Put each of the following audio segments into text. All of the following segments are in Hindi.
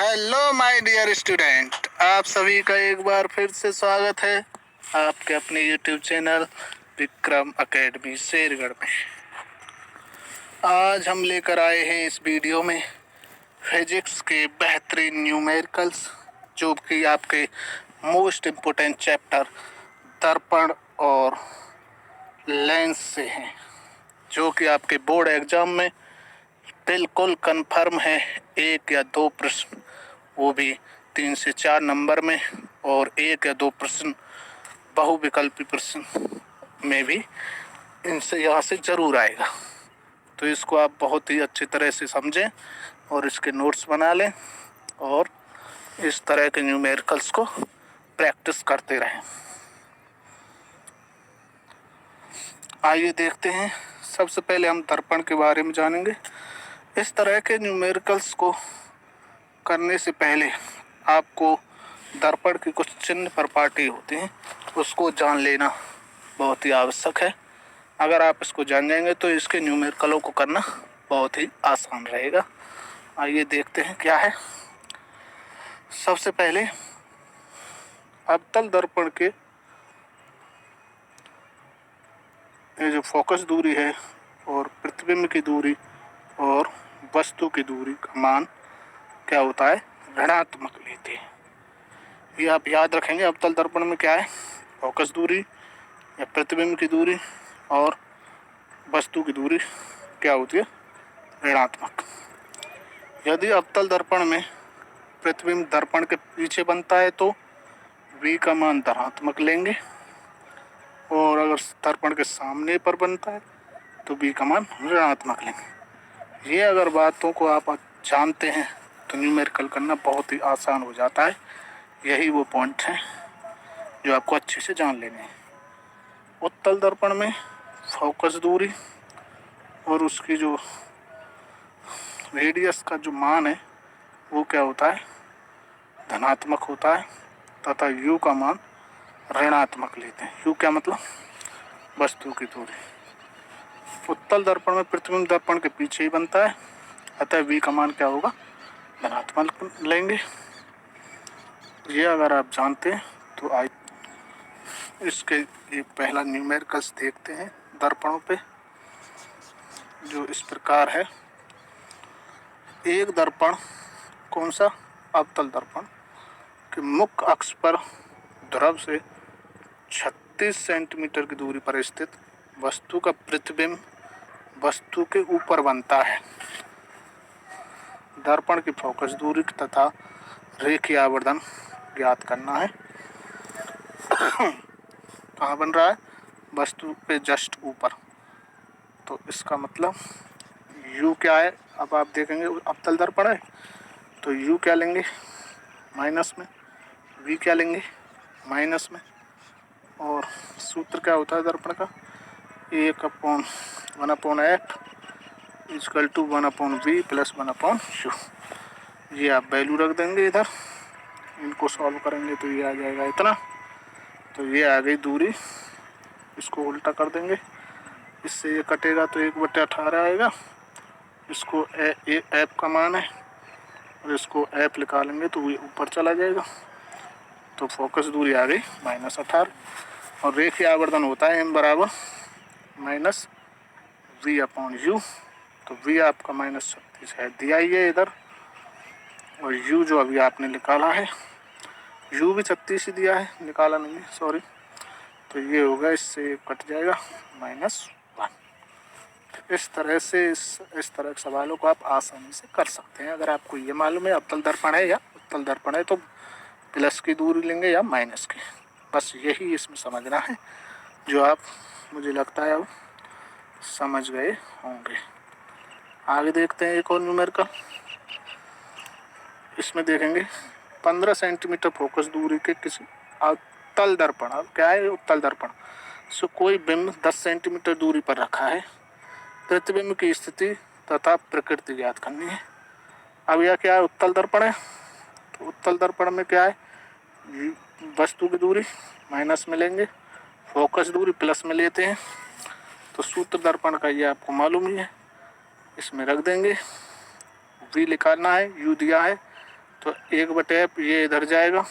हेलो माय डियर स्टूडेंट, आप सभी का एक बार फिर से स्वागत है आपके अपने YouTube channel Vikram academy Shergarh में। आज हम लेकर आए हैं इस वीडियो में फिजिक्स के बेहतरीन न्यूमेरिकल्स, जो कि आपके मोस्ट इम्पोर्टेंट चैप्टर दर्पण और लेंस से हैं, जो कि आपके बोर्ड एग्जाम में बिल्कुल कंफर्म है। 1 या 2 प्रश्न, वो भी 3 से 4 नंबर में, और 1 या 2 प्रश्न बहुविकल्पी प्रश्न में भी इनसे यहाँ से जरूर आएगा। तो इसको आप बहुत ही अच्छी तरह से समझें और इसके नोट्स बना लें और इस तरह के न्यूमेरिकल्स को प्रैक्टिस करते रहें। आइए देखते हैं। सबसे पहले हम दर्पण के बारे में जानेंगे। इस तरह के न्यूमेरिकल्स को करने से पहले आपको दर्पण की कुछ चिन्ह प्रॉपर्टी होती हैं, उसको जान लेना बहुत ही आवश्यक है। अगर आप इसको जान जाएंगे तो इसके न्यूमेरिकलों को करना बहुत ही आसान रहेगा। आइए देखते हैं क्या है। सबसे पहले अवतल दर्पण के ये जो फोकस दूरी है और प्रतिबिंब की दूरी और वस्तु की दूरी का मान क्या होता है, ऋणात्मक लेते हैं। ये आप याद रखेंगे। अवतल दर्पण में क्या है, फोकस दूरी या प्रतिबिंब की दूरी और वस्तु की दूरी क्या होती है, ऋणात्मक। यदि अवतल दर्पण में प्रतिबिंब दर्पण के पीछे बनता है तो v का मान धनात्मक लेंगे, और अगर दर्पण के सामने पर बनता है तो v का मान ऋणात्मक लेंगे। ये अगर बातों को आप जानते हैं तो न्यूमेरिकल करना बहुत ही आसान हो जाता है। यही वो पॉइंट हैं जो आपको अच्छे से जान लेने हैं। उत्तल दर्पण में फोकस दूरी और उसकी जो रेडियस का जो मान है वो क्या होता है, धनात्मक होता है, तथा u का मान ऋणात्मक लेते हैं। u क्या मतलब, वस्तु की दूरी। उत्तल दर्पण में प्रतिबिंब दर्पण के पीछे ही बनता है, अतः v का मान क्या होगा, धनात्मक लेंगे। ये अगर आप जानते हैं तो आइए इसके एक पहला न्यूमेरिकल्स देखते हैं दर्पणों पे, जो इस प्रकार है। एक दर्पण, कौन सा, अवतल दर्पण के मुख्य अक्ष पर ध्रुव से 36 सेंटीमीटर की दूरी पर स्थित वस्तु का प्रतिबिंब वस्तु के ऊपर बनता है। दर्पण की फोकस दूरी तथा रेखीय आवर्धन ज्ञात करना है। कहाँ बन रहा है, वस्तु पे जस्ट ऊपर। तो इसका मतलब u क्या है, अब आप देखेंगे अवतल दर्पण है तो u क्या लेंगे, माइनस में, v क्या लेंगे, माइनस में, और सूत्र क्या होता है दर्पण का, 1/1/f equal to 1/v plus 1/u। ये आप वैल्यू रख देंगे इधर, इनको सॉल्व करेंगे तो ये आ जाएगा इतना। तो ये आ गई दूरी, इसको उल्टा कर देंगे, इससे ये कटेगा तो 1/18 आएगा। इसको एफ का मान है और इसको एफ निकालेंगे तो ये ऊपर चला जाएगा। तो फोकस दूरी आ गई -18, और रेखीय आवर्धन होता है m बराबर -v/u। तो v आपका -36 है, दिया ही है इधर, और u जो अभी आपने निकाला है, u भी 36 ही दिया है, निकाला नहीं है, सॉरी। तो ये होगा, इससे कट जाएगा -1। इस तरह से इस तरह के सवालों को आप आसानी से कर सकते हैं। अगर आपको ये मालूम है अवतल दर्पण है या उत्तल दर्पण है तो प्लस की दूरी लेंगे या माइनस की, बस यही इसमें समझना है, जो आप मुझे लगता है अब समझ गए होंगे। आगे देखते हैं एक और न्यूमेरिकल। इसमें देखेंगे 15 सेंटीमीटर फोकस दूरी के किसी अवतल दर्पण, अब क्या है उत्तल दर्पण से कोई बिंब 10 सेंटीमीटर दूरी पर रखा है। प्रतिबिंब की स्थिति तथा प्रकृति ज्ञात करनी है। अब यह क्या है, उत्तल दर्पण है, तो उत्तल दर्पण में क्या है, वस्तु की दूरी माइनस में लेंगे, फोकस दूरी प्लस में लेते हैं। तो सूत्र दर्पण का ये आपको मालूम ही है, इसमें रख देंगे। v निकालना है, u दिया है तो 1/f ये इधर जाएगा,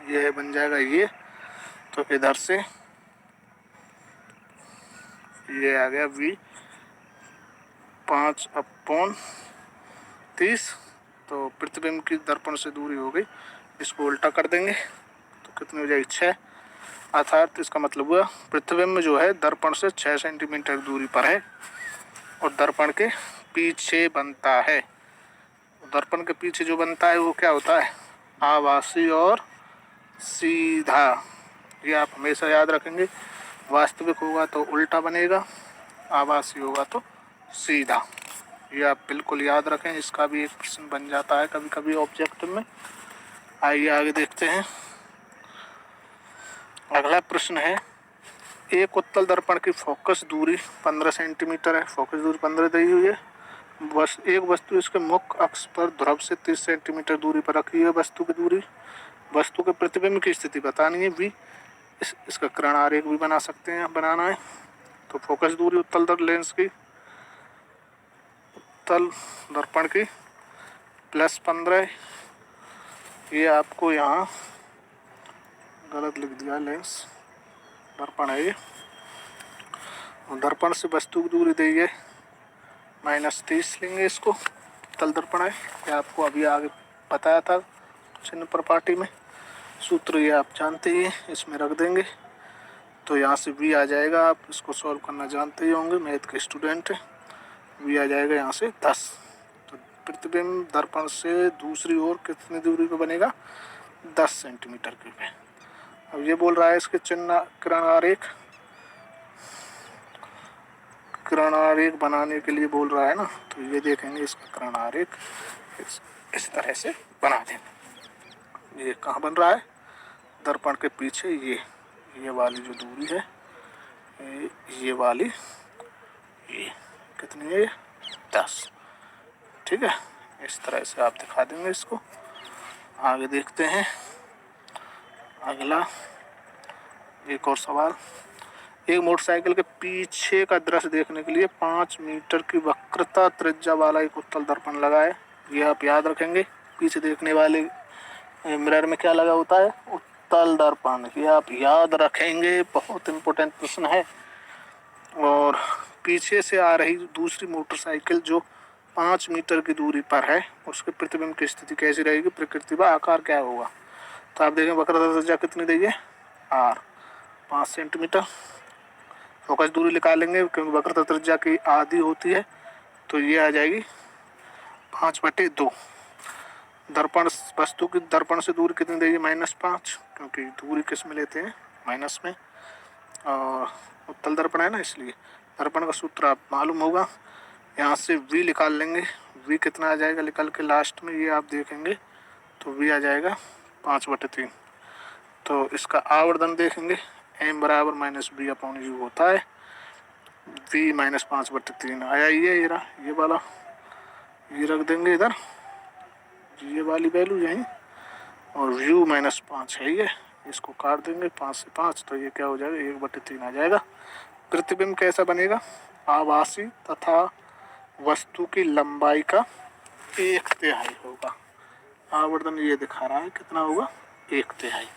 ये बन जाएगा ये, तो इधर से ये आ गया v 5/30। तो प्रतिबिंब की दर्पण से दूरी हो गई, इसको उल्टा कर देंगे तो कितनी हो जाएगी 6। अर्थात इसका मतलब हुआ प्रतिबिंब जो है दर्पण से 6 सेंटीमीटर दूरी पर है और दर्पण के पीछे बनता है। दर्पण के पीछे जो बनता है वो क्या होता है, आभासी और सीधा। ये आप हमेशा याद रखेंगे, वास्तविक होगा तो उल्टा बनेगा, आभासी होगा तो सीधा। ये आप बिल्कुल याद रखें, इसका भी एक प्रश्न बन जाता है कभी कभी ऑब्जेक्टिव में। आइए आगे देखते हैं। अगला प्रश्न है, एक उत्तल दर्पण की फोकस दूरी 15 सेंटीमीटर है। फोकस दूरी 15 दी हुई है। बस एक वस्तु इसके मुख्य अक्ष पर ध्रुव से 30 सेंटीमीटर दूरी पर रखी है। वस्तु की दूरी, वस्तु के प्रतिबिंब की स्थिति बतानी है v। इसका किरण आरेख भी बना सकते हैं, बनाना है। तो फोकस दूरी उत्तल लेंस की, उत्तल दर्पण की +15। ये आपको यहाँ गलत लिख दिया, लेंस दर्पण है ये। दर्पण से वस्तु की दूरी दी है -30 लेंगे इसको। उत्तल दर्पण है, ये आपको अभी आगे बताया था चिन्ह प्रपाटी में। सूत्र ये आप जानते ही हैं, इसमें रख देंगे तो यहाँ से v आ जाएगा। आप इसको सॉल्व करना जानते ही होंगे, मैथ के स्टूडेंट है। v आ जाएगा यहाँ से 10। तो प्रतिबिंब दर्पण से दूसरी ओर कितनी दूरी पे बनेगा, 10 सेंटीमीटर की पे। अब ये बोल रहा है इसके चिन्ह किरण आरेख बनाने के लिए बोल रहा है ना। तो ये देखेंगे इसका किरण आरेख इस तरह से बना देंगे। ये कहाँ बन रहा है, दर्पण के पीछे। ये वाली जो दूरी है, ये वाली, ये कितनी है, 10। ठीक है, इस तरह से आप दिखा देंगे इसको। आगे देखते हैं अगला एक और सवाल। एक मोटरसाइकिल के पीछे का दृश्य देखने के लिए 5 मीटर की वक्रता त्रिज्या वाला एक उत्तल दर्पण लगा है। ये आप याद रखेंगे, पीछे देखने वाले मिरर में क्या लगा होता है, उत्तल दर्पण। ये आप याद रखेंगे, बहुत इंपॉर्टेंट प्रश्न है। और पीछे से आ रही दूसरी मोटरसाइकिल जो 5 मीटर की दूरी पर है, उसके प्रतिबिंब की स्थिति कैसी रहेगी, प्रकृति व आकार क्या होगा। तो आप देखें वक्रता त्रिज्या कितनी दी है, r 5 सेंटीमीटर। फोकस दूरी निकालेंगे क्योंकि वक्रता त्रिज्या की आधी होती है, तो ये आ जाएगी 5/2। दर्पण, वस्तु की दर्पण से दूरी कितनी दी है, -5, क्योंकि दूरी किस में लेते हैं, माइनस में। और उत्तल दर्पण है ना, इसलिए दर्पण का सूत्र आप मालूम होगा। यहाँ से v निकाल लेंगे, v कितना आ जाएगा निकल के लास्ट में, ये आप देखेंगे तो v आ जाएगा 5/3। तो इसका आवर्धन देखेंगे, m बराबर -b/u होता है। v -5/3 आया, ये वाला ये रख देंगे इधर, ये वाली वैल्यू यहीं, और u -5 है ये, इसको काट देंगे 5 से 5, तो ये क्या हो जाएगा, 1/3 आ जाएगा। प्रतिबिंब कैसा बनेगा, आभासी तथा वस्तु की लंबाई का 1/3 होगा। आवर्धन ये दिखा रहा है कितना होगा, 1/3।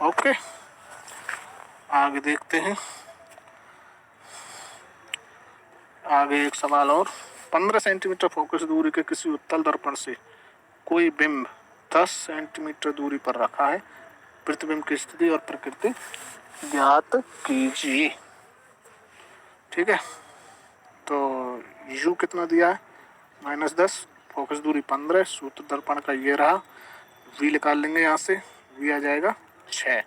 ओके, आगे देखते हैं। आगे एक सवाल और। 15 सेंटीमीटर फोकस दूरी के किसी उत्तल दर्पण से कोई बिंब 10 सेंटीमीटर दूरी पर रखा है। प्रतिबिंब की स्थिति और प्रकृति ज्ञात कीजिए। ठीक है, तो u कितना दिया है, -10, फोकस दूरी 15, सूत्र दर्पण का ये रहा। v निकाल लेंगे यहाँ से, v आ जाएगा 6।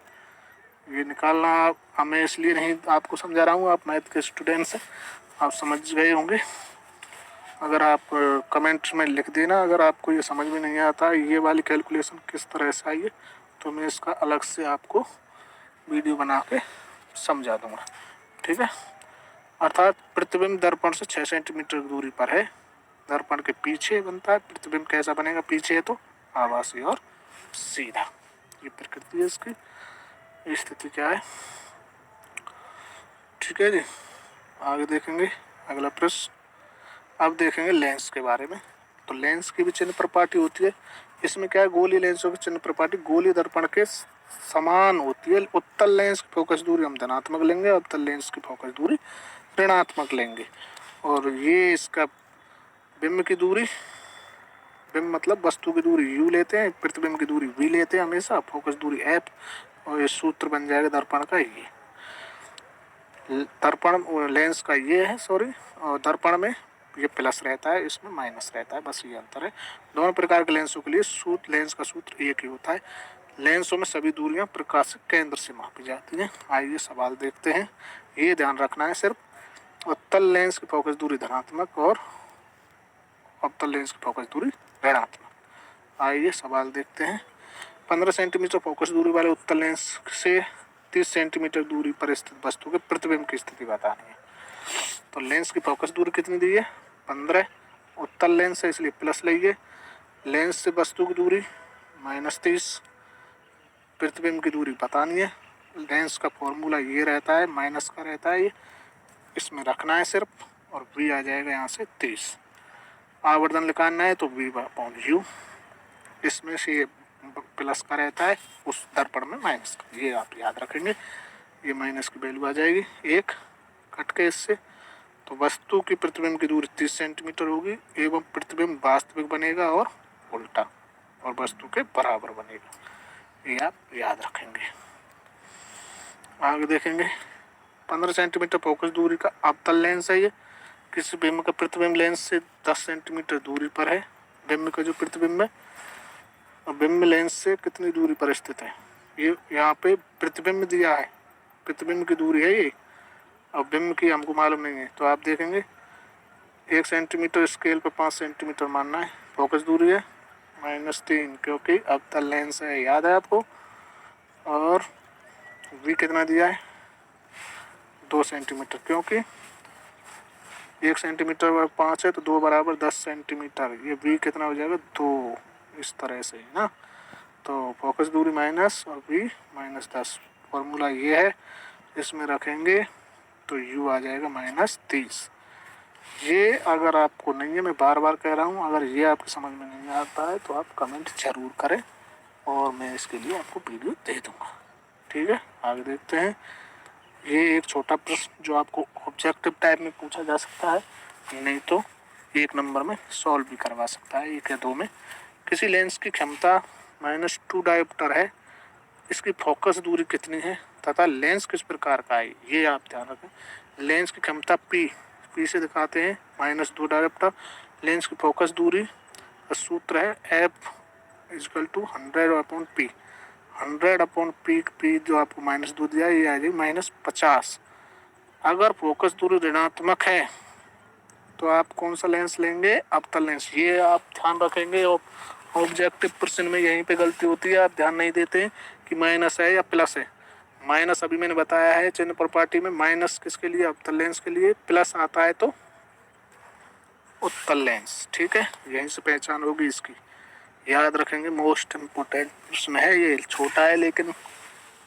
ये निकालना हमें इसलिए नहीं आपको समझा रहा हूँ, आप मैथ के स्टूडेंट्स हैं, आप समझ गए होंगे। अगर आप कमेंट में लिख देना अगर आपको ये समझ में नहीं आता ये वाली कैलकुलेशन किस तरह से आई है, तो मैं इसका अलग से आपको वीडियो बना के समझा दूँगा। ठीक है, अर्थात प्रतिबिंब दर्पण से 6 सेंटीमीटर दूरी पर है, दर्पण के पीछे बनता है। प्रतिबिंब कैसा बनेगा, पीछे है तो आभासी और सीधा। ये प्रकृति है, इसकी स्थिति क्या है। ठीक है जी, आगे देखेंगे अगला प्रश्न। अब देखेंगे लेंस के बारे में। तो लेंस की भी चिन्ह प्रपाटी होती है। इसमें क्या है, गोलीय लेंसों की चिन्ह प्रपाटी गोलीय दर्पण के समान होती है। उत्तल लेंस की फोकस दूरी हम धनात्मक लेंगे, अवतल लेंस की फोकस दूरी ऋणात्मक लेंगे। और ये इसका बिंब की दूरी, बिंब मतलब वस्तु की दूरी u लेते हैं, प्रतिबिंब की दूरी v लेते हैं हमेशा, फोकस दूरी f, और ये सूत्र बन जाएगा दर्पण का ये। दर्पण लेंस का ये है, सॉरी, और दर्पण में ये प्लस रहता है, इसमें माइनस रहता है, बस ये अंतर है। दोनों प्रकार के लेंसों के लिए लेंस का सूत्र एक ही होता है। लेंसों में सभी दूरियां प्रकाश केंद्र से मापी जाती हैं। आइए सवाल देखते हैं। ये ध्यान रखना है सिर्फ, उत्तल लेंस की फोकस दूरी धनात्मक और अवतल लेंस की फोकस दूरी ऋणात्मक। आइए सवाल देखते हैं। 15 सेंटीमीटर फोकस दूरी वाले उत्तल लेंस से 30 सेंटीमीटर दूरी पर स्थित वस्तु के प्रतिबिंब की स्थिति बतानी है। तो लेंस की फोकस दूरी कितनी दी है, 15। उत्तल लेंस है इसलिए प्लस लइए। लेंस से वस्तु की दूरी -30, प्रतिबिंब की दूरी बतानी है। लेंस का फॉर्मूला ये रहता है, माइनस का रहता है, ये इसमें रखना है सिर्फ, और v आ जाएगा यहाँ से 30। आवर्धन निकालना है तो v/u, इसमें से ये प्लस का रहता है, उस दर्पण में माइनस का, ये आप याद रखेंगे। ये माइनस की वैल्यू आ जाएगी, एक कट के इससे। तो वस्तु की प्रतिबिंब की दूरी 30 सेंटीमीटर होगी एवं प्रतिबिंब वास्तविक बनेगा और उल्टा, और वस्तु के बराबर बनेगा, ये आप याद रखेंगे। आगे देखेंगे। 15 सेंटीमीटर फोकस दूरी का अवतल लेंस है ये, किसी बिंब का प्रतिबिंब लेंस से 10 सेंटीमीटर दूरी पर है। बिंब का जो प्रतिबिंब है, और बिंब लेंस से कितनी दूरी पर स्थित है, ये यहाँ पे प्रतिबिंब दिया है, प्रतिबिंब की दूरी है ये, और बिंब की हमको मालूम नहीं है। तो आप देखेंगे 1 सेंटीमीटर स्केल पे 5 सेंटीमीटर मानना है। फोकस दूरी है -3, क्योंकि अवतल लेंस है, याद है आपको। और v कितना दिया है, 2 सेंटीमीटर, क्योंकि 1 सेंटीमीटर और 5 है तो 2 बराबर 10 सेंटीमीटर। ये v कितना हो जाएगा, 2, इस तरह से ना। तो फोकस दूरी माइनस और v -10, फॉर्मूला ये है, इसमें रखेंगे तो u आ जाएगा -30। ये अगर आपको नहीं है, मैं बार बार कह रहा हूँ, अगर ये आपको समझ में नहीं आता है तो आप कमेंट जरूर करें, और मैं इसके लिए आपको वीडियो दे दूँगा। ठीक है, आगे देखते हैं। ये एक छोटा प्रश्न जो आपको ऑब्जेक्टिव टाइप में पूछा जा सकता है, नहीं तो 1 नंबर में सॉल्व भी करवा सकता है, 1 या 2 में। किसी लेंस की क्षमता -2 डायोप्टर है, इसकी फोकस दूरी कितनी है तथा लेंस किस प्रकार का है, ये आप ध्यान रखें। लेंस की क्षमता P से दिखाते हैं, -2 डायोप्टर। लेंस की फोकस दूरी का सूत्र है F=100/P। 100/P जो आपको -2 दिया है, ये आ जाएगी -50। अगर फोकस दूरी ऋणात्मक है तो आप कौन सा लेंस लेंगे, अवतल लेंस। ये आप ध्यान रखेंगे, और ऑब्जेक्टिव प्रश्न में यहीं पे गलती होती है, आप ध्यान नहीं देते कि माइनस है या प्लस है। माइनस अभी मैंने बताया है चिन्ह प्रपाटी में, माइनस किसके लिए, अवतल लेंस के लिए। प्लस आता है तो उत्तल लेंस। ठीक है, यहीं से पहचान होगी इसकी, याद रखेंगे। मोस्ट इम्पोर्टेंट प्रश्न है ये, छोटा है लेकिन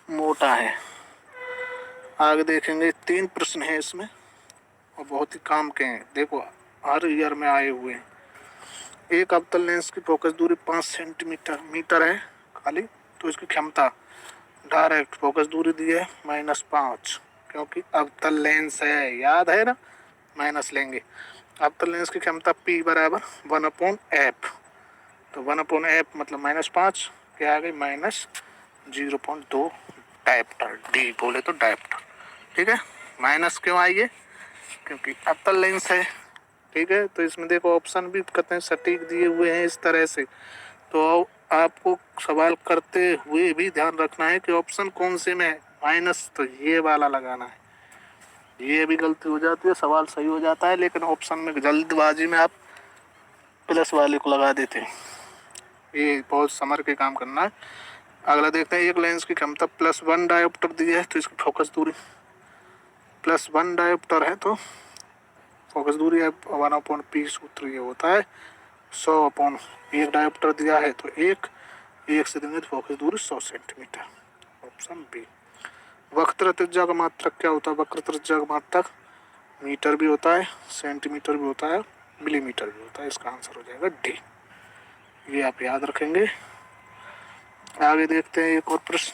मोटा है। आगे देखेंगे, 3 प्रश्न है इसमें और बहुत ही काम के हैं, देखो हर ईयर में आए हुए हैं। एक अवतल लेंस की फोकस दूरी 5 सेंटीमीटर है खाली, तो इसकी क्षमता, डायरेक्ट फोकस दूरी दी है -5, क्योंकि अवतल लेंस है, याद है ना, माइनस लेंगे। अवतल लेंस की क्षमता P बराबर 1/f, तो 1/f मतलब -5, क्या आ गई, -0.2 डायोप्टर, डी बोले तो डायोप्टर। ठीक है, माइनस क्यों आई है, क्योंकि अवतल लेंस है। ठीक है, तो इसमें देखो ऑप्शन भी कितने सटीक दिए हुए हैं इस तरह से। तो आपको सवाल करते हुए भी ध्यान रखना है कि ऑप्शन कौन से में है, माइनस तो ये वाला लगाना है। ये भी गलती हो जाती है, सवाल सही हो जाता है लेकिन ऑप्शन में जल्दबाजी में आप प्लस वाले को लगा देते हैं। ये बहुत समझ के काम करना है। अगला देखते हैं, एक लेंस की क्षमता +1 डायोप्टर दी है, तो इसकी फोकस दूरी +1 डायोप्टर है, तो फोकस दूरी है 1/P, सूत्र ये होता है 100/1 डायोप्टर दिया है तो एक से देंगे तो फोकस दूरी 100 सेंटीमीटर, ऑप्शन बी। वक्र त्रिज्या का मात्रक क्या होता है, वक्र त्रिज्या का मात्रक मीटर भी होता है, सेंटीमीटर भी होता है, मिलीमीटर भी होता है। इसका आंसर हो जाएगा डी। ये आप याद रखेंगे। आगे देखते हैं एक और प्रश्न।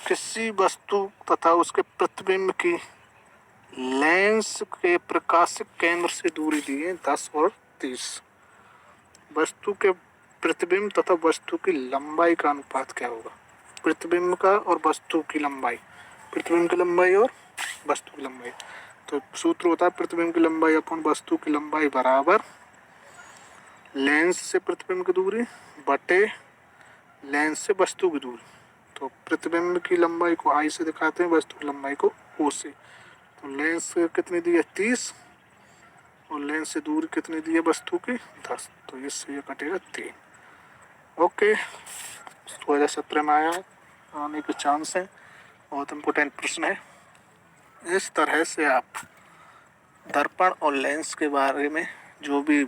किसी वस्तु तथा उसके प्रतिबिंब की लेंस के प्रकाशिक केंद्र से दूरी दी है 10 और 30। वस्तु के प्रतिबिंब तथा वस्तु की लंबाई का अनुपात क्या होगा? प्रतिबिंब का और वस्तु की लंबाई, प्रतिबिंब की लंबाई और वस्तु की लंबाई। तो सूत्र होता है प्रतिबिंब की लंबाई अपन वस्तु की लंबाई बराबर लेंस से प्रतिबिंब की दूरी बटे लेंस से वस्तु की दूरी। तो प्रतिबिंब की लंबाई को आई से दिखाते हैं, वस्तु की लंबाई को ओ से। तो लेंस कितनी दी है 30 और लेंस से दूरी कितनी दी है वस्तु की 10। तो इससे ये कटेगा 3। ओके, 2017 में आया है, आने के चांस है। बहुत इम्पोर्टेंट प्रश्न है। इस तरह से आप दर्पण और लेंस के बारे में जो भी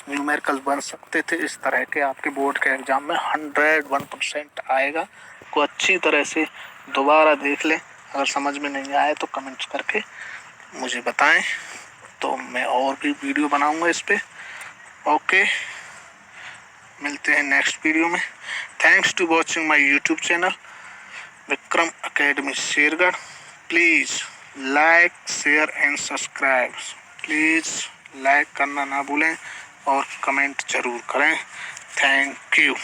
न्यूमेरिकल बन सकते थे, इस तरह के आपके बोर्ड के एग्जाम में 101% आएगा। को अच्छी तरह से दोबारा देख लें। अगर समझ में नहीं आए तो कमेंट्स करके मुझे बताएं, तो मैं और भी वीडियो बनाऊंगा इस पे। ओके, मिलते हैं नेक्स्ट वीडियो में। Thanks to watching my YouTube channel Vikram academy Shergarh. Please like share and subscribe. Please like करना ना भूलें और कमेंट जरूर करें। Thank you.